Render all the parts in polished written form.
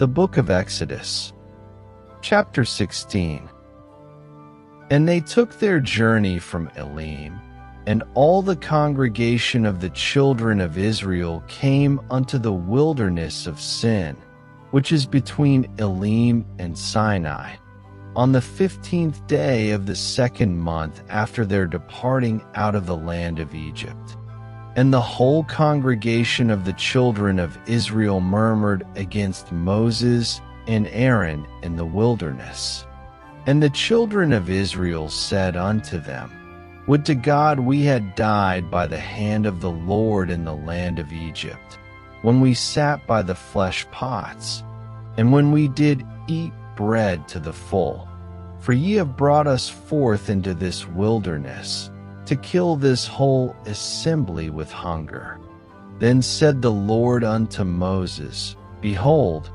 The Book of Exodus, chapter 16. And they took their journey from Elim, and all the congregation of the children of Israel came unto the wilderness of Sin, which is between Elim and Sinai, on the 15th day of the 2nd month after their departing out of the land of Egypt. And the whole congregation of the children of Israel murmured against Moses and Aaron in the wilderness. And the children of Israel said unto them, Would to God we had died by the hand of the Lord in the land of Egypt, when we sat by the flesh pots, and when we did eat bread to the full. For ye have brought us forth into this wilderness, to kill this whole assembly with hunger. Then said the Lord unto Moses, Behold,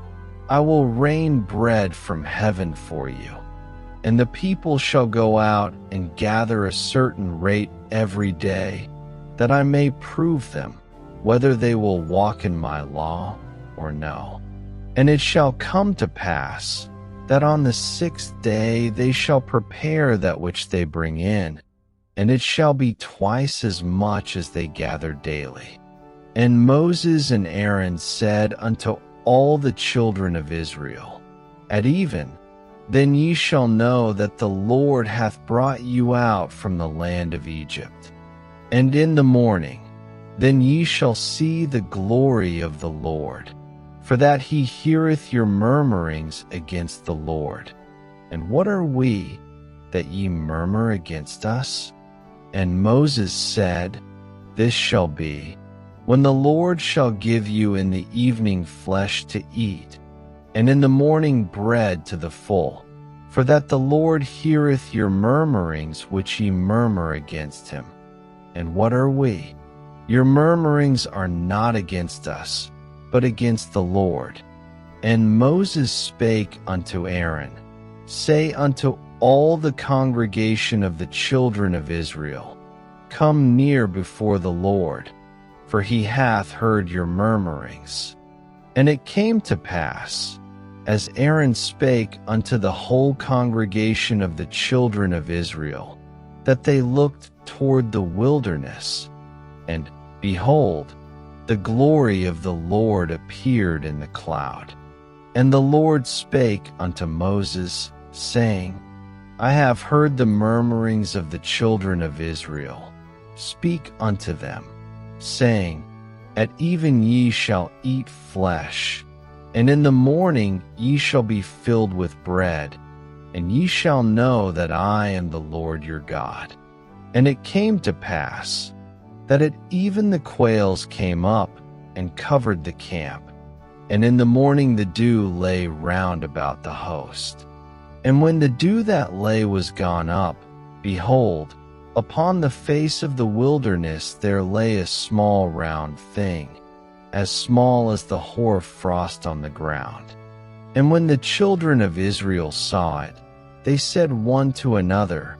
I will rain bread from heaven for you, and the people shall go out and gather a certain rate every day, that I may prove them, whether they will walk in my law or no. And it shall come to pass, that on the 6th day they shall prepare that which they bring in, and it shall be twice as much as they gather daily. And Moses and Aaron said unto all the children of Israel, At even, then ye shall know that the Lord hath brought you out from the land of Egypt. And in the morning, then ye shall see the glory of the Lord, for that he heareth your murmurings against the Lord. And what are we, that ye murmur against us? And Moses said, This shall be, when the Lord shall give you in the evening flesh to eat, and in the morning bread to the full, for that the Lord heareth your murmurings which ye murmur against him. And what are we? Your murmurings are not against us, but against the Lord. And Moses spake unto Aaron, Say unto all the congregation of the children of Israel, Come near before the Lord, for he hath heard your murmurings. And it came to pass, as Aaron spake unto the whole congregation of the children of Israel, that they looked toward the wilderness, and, behold, the glory of the Lord appeared in the cloud. And the Lord spake unto Moses, saying, I have heard the murmurings of the children of Israel. Speak unto them, saying, At even ye shall eat flesh, and in the morning ye shall be filled with bread, and ye shall know that I am the Lord your God. And it came to pass, that at even the quails came up and covered the camp, and in the morning the dew lay round about the host. And when the dew that lay was gone up, behold, upon the face of the wilderness there lay a small round thing, as small as the hoar frost on the ground. And when the children of Israel saw it, they said one to another,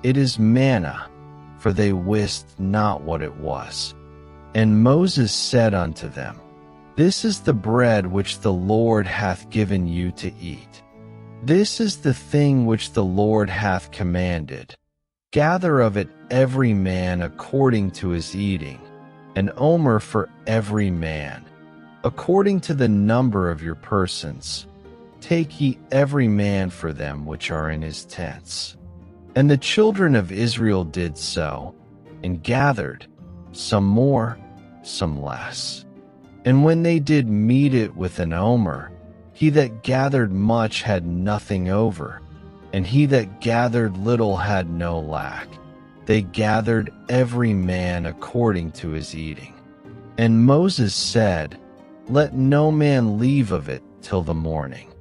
It is manna, for they wist not what it was. And Moses said unto them, This is the bread which the Lord hath given you to eat. This is the thing which the Lord hath commanded. Gather of it every man according to his eating, an omer for every man, according to the number of your persons. Take ye every man for them which are in his tents. And the children of Israel did so, and gathered, some more, some less. And when they did meet it with an omer, he that gathered much had nothing over, and he that gathered little had no lack. They gathered every man according to his eating. And Moses said, Let no man leave of it till the morning.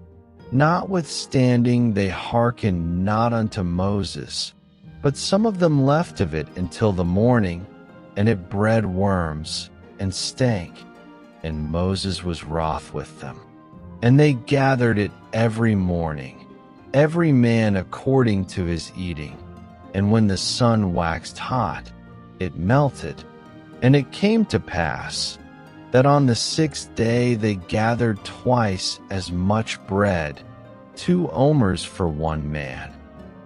Notwithstanding they hearkened not unto Moses, but some of them left of it until the morning, and it bred worms, and stank. And Moses was wroth with them. And they gathered it every morning, every man according to his eating. And when the sun waxed hot, it melted. And it came to pass, that on the 6th day they gathered twice as much bread, 2 omers for one man.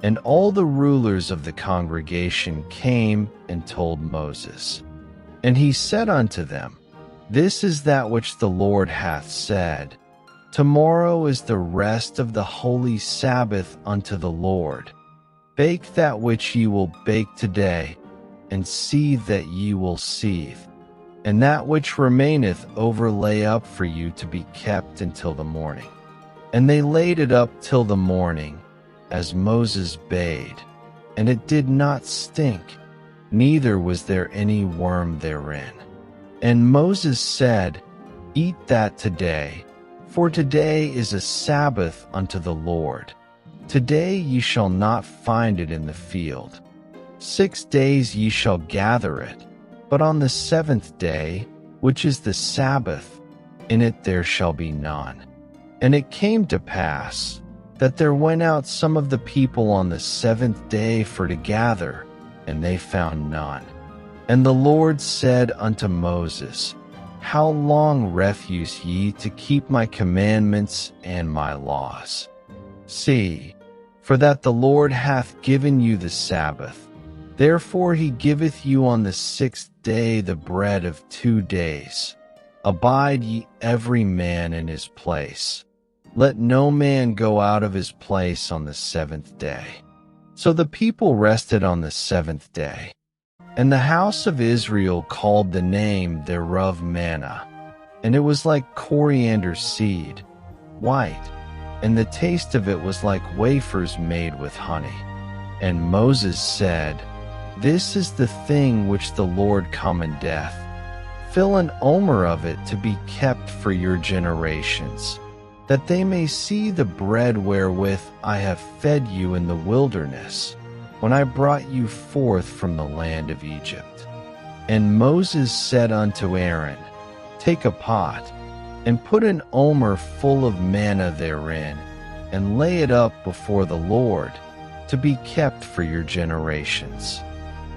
And all the rulers of the congregation came and told Moses. And he said unto them, This is that which the Lord hath said. Tomorrow is the rest of the holy Sabbath unto the Lord. Bake that which ye will bake today, and seethe that ye will seethe, and that which remaineth overlay up for you to be kept until the morning. And they laid it up till the morning, as Moses bade, and it did not stink, neither was there any worm therein. And Moses said, Eat that today, for today is a Sabbath unto the Lord. Today ye shall not find it in the field. 6 days ye shall gather it, but on the 7th day, which is the Sabbath, in it there shall be none. And it came to pass, that there went out some of the people on the 7th day for to gather, and they found none. And the Lord said unto Moses, How long refuse ye to keep my commandments and my laws? See, for that the Lord hath given you the Sabbath. Therefore he giveth you on the 6th day the bread of 2 days. Abide ye every man in his place. Let no man go out of his place on the 7th day. So the people rested on the 7th day. And the house of Israel called the name thereof manna, and it was like coriander seed, white, and the taste of it was like wafers made with honey. And Moses said, This is the thing which the Lord commendeth. Fill an omer of it to be kept for your generations, that they may see the bread wherewith I have fed you in the wilderness, when I brought you forth from the land of Egypt. And Moses said unto Aaron, Take a pot, and put an omer full of manna therein, and lay it up before the Lord, to be kept for your generations.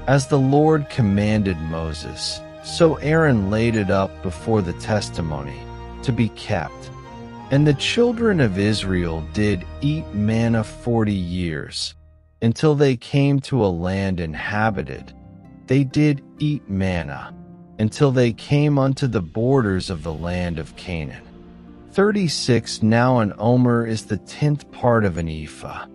As the Lord commanded Moses, so Aaron laid it up before the testimony, to be kept. And the children of Israel did eat manna 40 years, until they came to a land inhabited. They did eat manna, until they came unto the borders of the land of Canaan. 36 Now an omer is the 10th part of an ephah.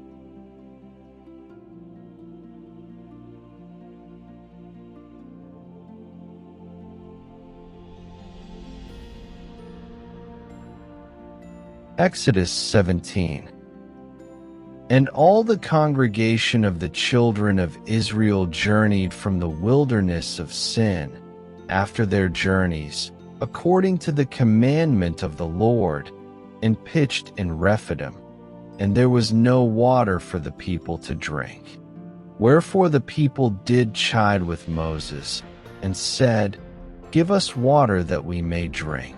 Exodus 17. And all the congregation of the children of Israel journeyed from the wilderness of Sin, after their journeys, according to the commandment of the Lord, and pitched in Rephidim, and there was no water for the people to drink. Wherefore the people did chide with Moses, and said, Give us water that we may drink.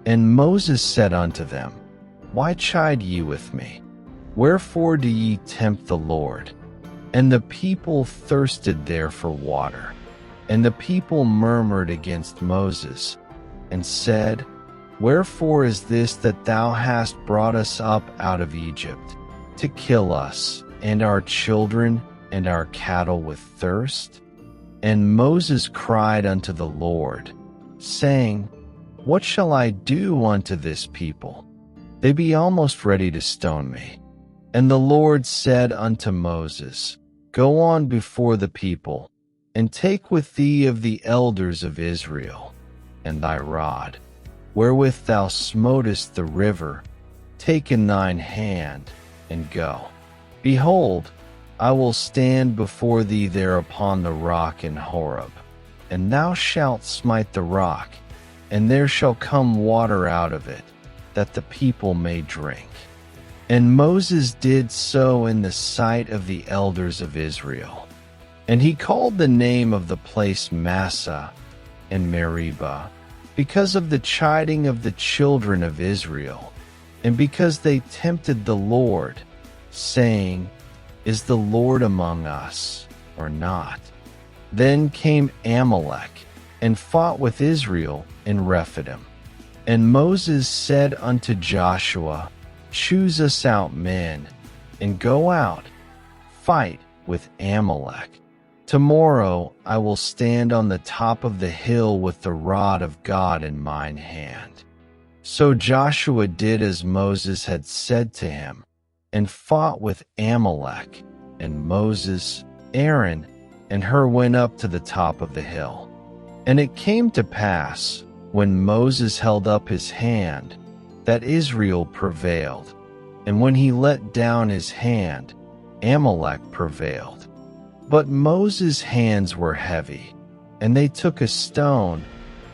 And Moses said unto them, Why chide ye with me? Wherefore do ye tempt the Lord? And the people thirsted there for water. And the people murmured against Moses, and said, Wherefore is this that thou hast brought us up out of Egypt, to kill us, and our children, and our cattle with thirst? And Moses cried unto the Lord, saying, What shall I do unto this people? They be almost ready to stone me. And the Lord said unto Moses, Go on before the people, and take with thee of the elders of Israel, and thy rod, wherewith thou smotest the river, take in thine hand, and go. Behold, I will stand before thee there upon the rock in Horeb, and thou shalt smite the rock, and there shall come water out of it, that the people may drink. And Moses did so in the sight of the elders of Israel. And he called the name of the place Massah and Meribah, because of the chiding of the children of Israel, and because they tempted the Lord, saying, Is the Lord among us, or not? Then came Amalek, and fought with Israel in Rephidim. And Moses said unto Joshua, Choose us out men, and go out, fight with Amalek. Tomorrow I will stand on the top of the hill with the rod of God in mine hand. So Joshua did as Moses had said to him, and fought with Amalek. And Moses, Aaron, and Hur went up to the top of the hill. And it came to pass, when Moses held up his hand, that Israel prevailed. And when he let down his hand, Amalek prevailed. But Moses' hands were heavy, and they took a stone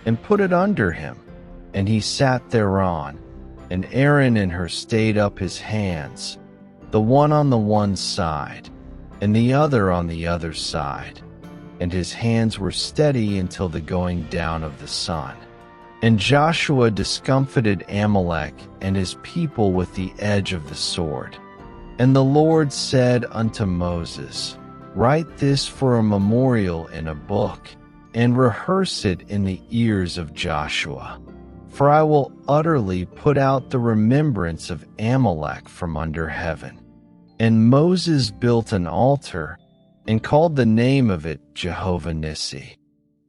and put it under him, and he sat thereon. And Aaron and Hur stayed up his hands, the one on the one side, and the other on the other side. And his hands were steady until the going down of the sun. And Joshua discomfited Amalek and his people with the edge of the sword. And the Lord said unto Moses, Write this for a memorial in a book, and rehearse it in the ears of Joshua. For I will utterly put out the remembrance of Amalek from under heaven. And Moses built an altar, and called the name of it Jehovah Nissi.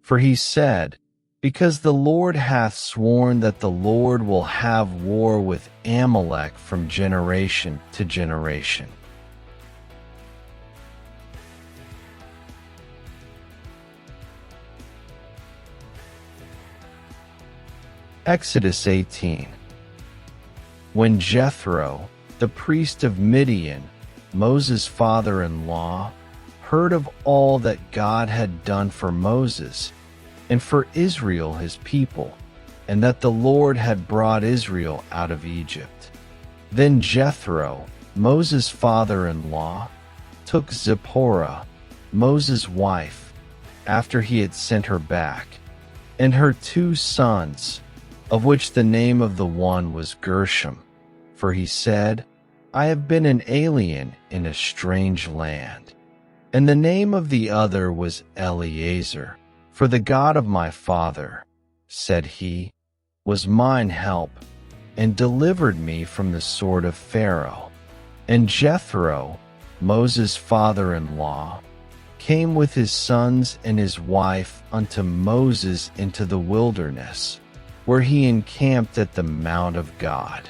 For he said, Because the Lord hath sworn that the Lord will have war with Amalek from generation to generation. Exodus 18. When Jethro, the priest of Midian, Moses' father-in-law, heard of all that God had done for Moses and for Israel his people, and that the Lord had brought Israel out of Egypt, then Jethro, Moses' father-in-law, took Zipporah, Moses' wife, after he had sent her back, and her 2 sons, of which the name of the one was Gershom, for he said, I have been an alien in a strange land. And the name of the other was Eleazar, for the God of my father, said he, was mine help, and delivered me from the sword of Pharaoh. And Jethro, Moses' father-in-law, came with his sons and his wife unto Moses into the wilderness, where he encamped at the mount of God.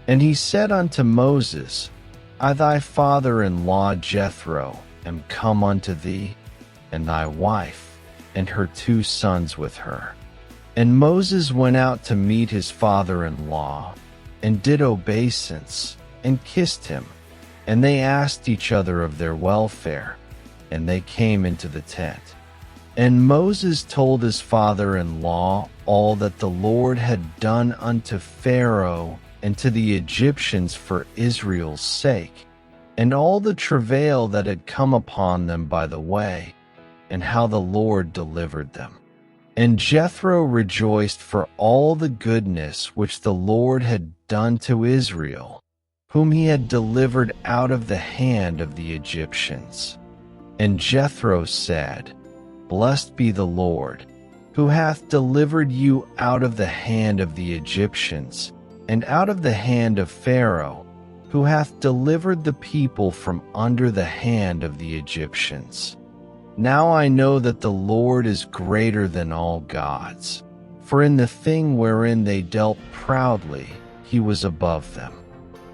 And he said unto Moses, I thy father-in-law Jethro am come unto thee, and thy wife, and her 2 sons with her. And Moses went out to meet his father-in-law, and did obeisance, and kissed him. And they asked each other of their welfare, and they came into the tent. And Moses told his father-in-law all that the Lord had done unto Pharaoh and to the Egyptians for Israel's sake, and all the travail that had come upon them by the way, and how the Lord delivered them. And Jethro rejoiced for all the goodness which the Lord had done to Israel, whom he had delivered out of the hand of the Egyptians. And Jethro said, Blessed be the Lord, who hath delivered you out of the hand of the Egyptians, and out of the hand of Pharaoh, who hath delivered the people from under the hand of the Egyptians. Now I know that the Lord is greater than all gods, for in the thing wherein they dealt proudly, he was above them.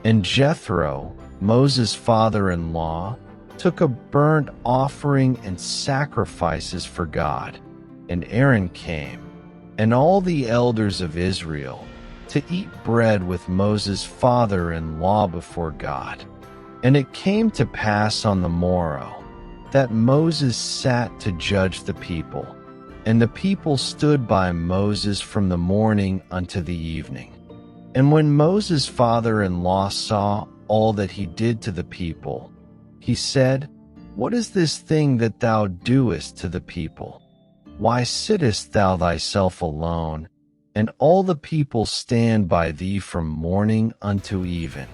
And Jethro, Moses' father-in-law, took a burnt offering and sacrifices for God, and Aaron came, and all the elders of Israel, to eat bread with Moses' father-in-law before God. And it came to pass on the morrow, that Moses sat to judge the people, and the people stood by Moses from the morning unto the evening. And when Moses' father-in-law saw all that he did to the people, he said, What is this thing that thou doest to the people? Why sittest thou thyself alone, and all the people stand by thee from morning unto even?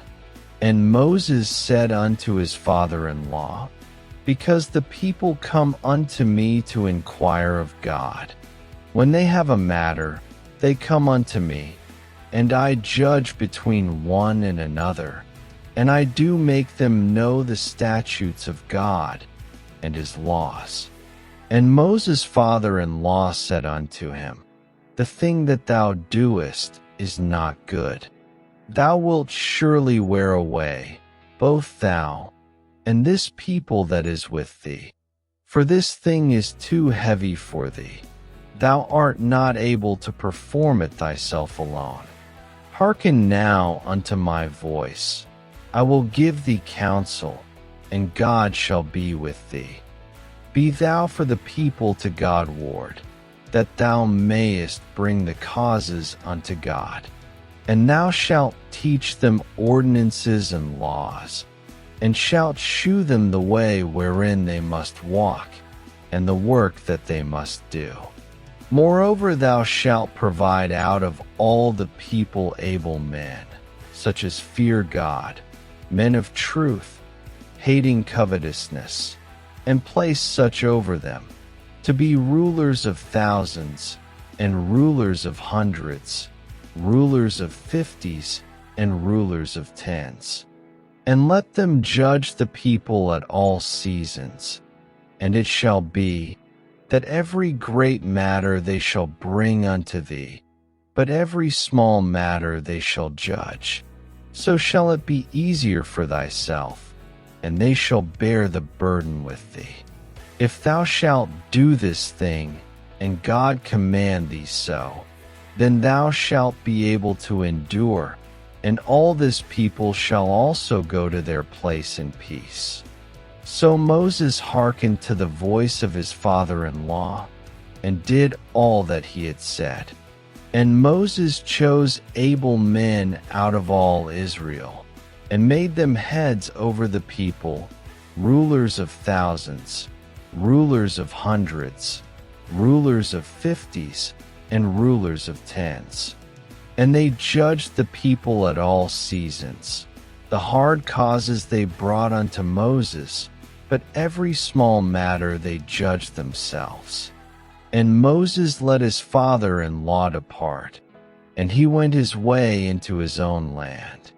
And Moses said unto his father-in-law, Because the people come unto me to inquire of God. When they have a matter, they come unto me, and I judge between one and another, and I do make them know the statutes of God and his laws. And Moses' father-in-law said unto him, The thing that thou doest is not good. Thou wilt surely wear away, both thou and this people that is with thee. For this thing is too heavy for thee. Thou art not able to perform it thyself alone. Hearken now unto my voice. I will give thee counsel, and God shall be with thee. Be thou for the people to God ward, that thou mayest bring the causes unto God. And thou shalt teach them ordinances and laws, and shalt shew them the way wherein they must walk, and the work that they must do. Moreover, thou shalt provide out of all the people able men, such as fear God, men of truth, hating covetousness, and place such over them, to be rulers of thousands, and rulers of hundreds, rulers of 50s, and rulers of 10s. And let them judge the people at all seasons. And it shall be, that every great matter they shall bring unto thee, but every small matter they shall judge. So shall it be easier for thyself, and they shall bear the burden with thee. If thou shalt do this thing, and God command thee so, then thou shalt be able to endure, and all this people shall also go to their place in peace. So Moses hearkened to the voice of his father-in-law, and did all that he had said. And Moses chose able men out of all Israel, and made them heads over the people, rulers of thousands, rulers of hundreds, rulers of 50s, and rulers of 10s. And they judged the people at all seasons. The hard causes they brought unto Moses, but every small matter they judged themselves. And Moses let his father-in-law depart, and he went his way into his own land.